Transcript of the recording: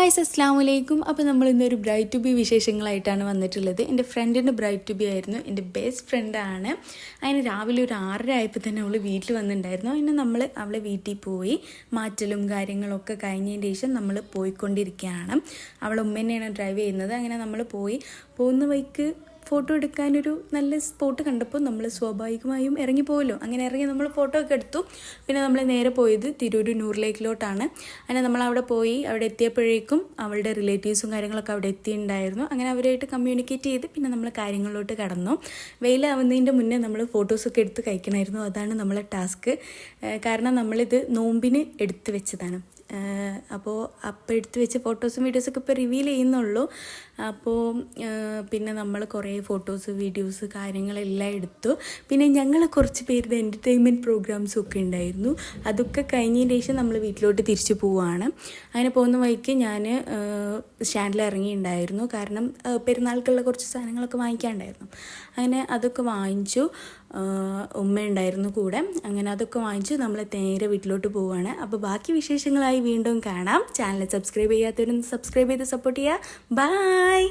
Guys അസ്സലാമു അലൈക്കും. അപ്പോൾ നമ്മൾ ഇന്നൊരു ബ്രൈഡ് ടു ബി വിശേഷങ്ങളായിട്ടാണ് വന്നിട്ടുള്ളത്. എൻ്റെ ഫ്രണ്ടിൻ്റെ ബ്രൈഡ് ടു ബി ആയിരുന്നു, എൻ്റെ ബെസ്റ്റ് ഫ്രണ്ടാണ്. അതിന് രാവിലെ ഒരു 6:30 ആയപ്പോൾ തന്നെ അവൾ വീട്ടിൽ വന്നിട്ടുണ്ടായിരുന്നു. അതിന് നമ്മൾ അവളെ വീട്ടിൽ പോയി മാറ്റലും കാര്യങ്ങളൊക്കെ കഴിഞ്ഞതിന് ശേഷം നമ്മൾ പോയിക്കൊണ്ടിരിക്കുകയാണ്. അവളെ ഉമ്മ തന്നെയാണ് ഡ്രൈവ് ചെയ്യുന്നത്. അങ്ങനെ നമ്മൾ പോകുന്ന വഴിക്ക് ഫോട്ടോ എടുക്കാനൊരു നല്ല സ്പോട്ട് കണ്ടപ്പോൾ നമ്മൾ സ്വാഭാവികമായും ഇറങ്ങിപ്പോയല്ലോ. അങ്ങനെ ഇറങ്ങി നമ്മൾ ഫോട്ടോ ഒക്കെ എടുത്തു. പിന്നെ നമ്മൾ നേരെ പോയത് തിരൂർ നൂർ ലേക്കിലോട്ടാണ്. അങ്ങനെ നമ്മൾ അവിടെ പോയി. അവിടെ എത്തിയപ്പോഴേക്കും അവളുടെ റിലേറ്റീവ്സും കാര്യങ്ങളൊക്കെ അവിടെ എത്തിയിട്ടുണ്ടായിരുന്നു. അങ്ങനെ അവരായിട്ട് കമ്മ്യൂണിക്കേറ്റ് ചെയ്ത് പിന്നെ നമ്മൾ കാര്യങ്ങളിലോട്ട് കടന്നു. വെയിലാവുന്നതിൻ്റെ മുന്നേ നമ്മൾ ഫോട്ടോസൊക്കെ എടുത്ത് കഴിക്കണമായിരുന്നു. അതാണ് നമ്മളെ ടാസ്ക്. കാരണം നമ്മളിത് നോമ്പിന് എടുത്ത് വെച്ചതാണ്. അപ്പോൾ എടുത്ത് വെച്ച ഫോട്ടോസും വീഡിയോസൊക്കെ ഇപ്പോൾ റിവീൽ ചെയ്യുന്നുള്ളൂ. അപ്പോൾ പിന്നെ നമ്മൾ കുറേ ഫോട്ടോസ് വീഡിയോസ് കാര്യങ്ങളെല്ലാം എടുത്തു. പിന്നെ ഞങ്ങൾ കുറച്ച് പേരുടെ എൻ്റർടൈൻമെൻറ്റ് പ്രോഗ്രാംസും ഒക്കെ ഉണ്ടായിരുന്നു. അതൊക്കെ കഴിഞ്ഞതിന് ശേഷം നമ്മൾ വീട്ടിലോട്ട് തിരിച്ചു പോവുകയാണ്. അങ്ങനെ പോകുന്ന വഴിക്ക് ഞാൻ സ്റ്റാൻഡിൽ ഇറങ്ങിയിട്ടുണ്ടായിരുന്നു. കാരണം പെരുന്നാൾക്കുള്ള കുറച്ച് സാധനങ്ങളൊക്കെ വാങ്ങിക്കാനുണ്ടായിരുന്നു. അങ്ങനെ അതൊക്കെ വാങ്ങിച്ചു. ഉമ്മ ഉണ്ടായിരുന്നു കൂടെ. അങ്ങനെ അതൊക്കെ വാങ്ങിച്ചു നമ്മൾ നേരെ വീട്ടിലോട്ട് പോവുകയാണ്. അപ്പോൾ ബാക്കി വിശേഷങ്ങളായി വീണ്ടും കാണാം. ചാനൽ സബ്സ്ക്രൈബ് ചെയ്യാത്തവരൊന്ന് സബ്സ്ക്രൈബ് ചെയ്ത് സപ്പോർട്ട് ചെയ്യുക. ബൈ.